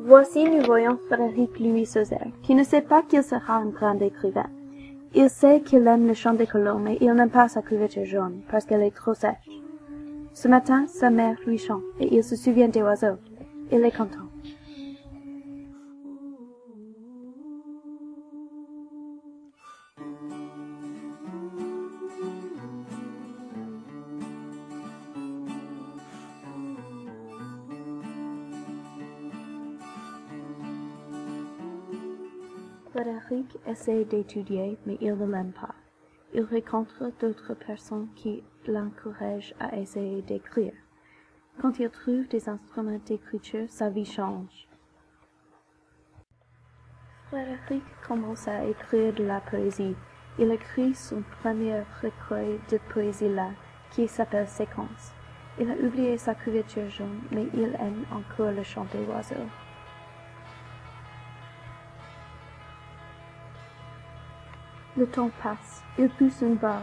Voici nous voyons Frédéric Louis Sauzet, qui ne sait pas qu'il sera un grand écrivain. Il sait qu'il aime le chant des colombes, mais il n'aime pas sa couverture jaune, parce qu'elle est trop sèche. Ce matin, sa mère lui chante, et il se souvient des oiseaux. Il est content. Frédéric essaie d'étudier, mais il ne l'aime pas. Il rencontre d'autres personnes qui l'encouragent à essayer d'écrire. Quand il trouve des instruments d'écriture, sa vie change. Frédéric commence à écrire de la poésie. Il écrit son premier recueil de poésie là, qui s'appelle Séquence. Il a oublié sa couverture jaune, mais il aime encore le chant des oiseaux. Le temps passe, il pousse une barbe,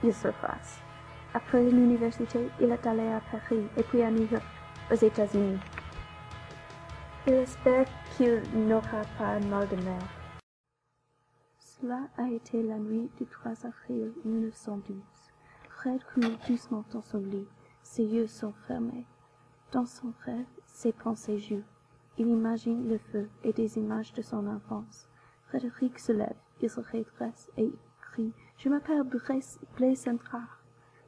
il surface. Après l'université, il est allé à Paris et puis à New York, aux États-Unis. Il espère qu'il n'aura pas mal de mer. Cela a été la nuit du 3 avril 1912. Fred coule doucement dans son lit, ses yeux sont fermés. Dans son rêve, ses pensées jouent. Il imagine le feu et des images de son enfance. Frédéric se lève, il se redresse et crie « Je m'appelle Blaise Centrard ».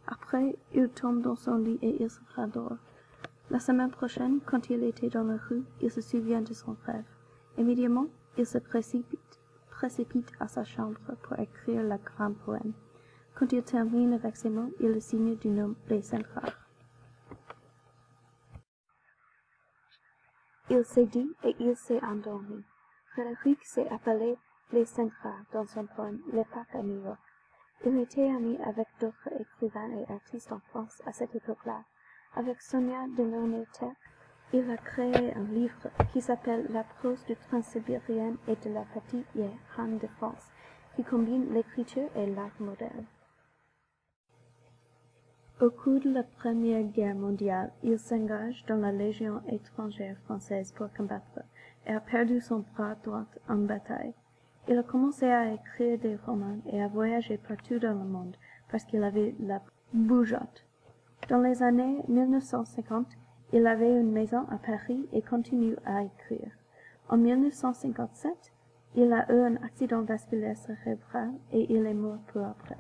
Après, il tombe dans son lit et il se rendort. La semaine prochaine, quand il était dans la rue, il se souvient de son rêve. Immédiatement, il se précipite à sa chambre pour écrire le grand poème. Quand il termine avec ces mots, il le signe du nom Blaise Centrard. Il s'est dit et il s'est endormi. Frédéric s'est appelé Blaise Centrard dans son poème L'époque à New York. Il était ami avec d'autres écrivains et artistes en France à cette époque-là. Avec Sonia Delaunay-Terre, il a créé un livre qui s'appelle La prose du Transsibérien et de la petite Han de France, qui combine l'écriture et l'art moderne. Au cours de la Première Guerre mondiale, il s'engage dans la Légion étrangère française pour combattre et a perdu son bras droit en bataille. Il a commencé à écrire des romans et à voyager partout dans le monde parce qu'il avait la bougeotte. Dans les années 1950, il avait une maison à Paris et continue à écrire. En 1957, il a eu un accident vasculaire cérébral et il est mort peu après.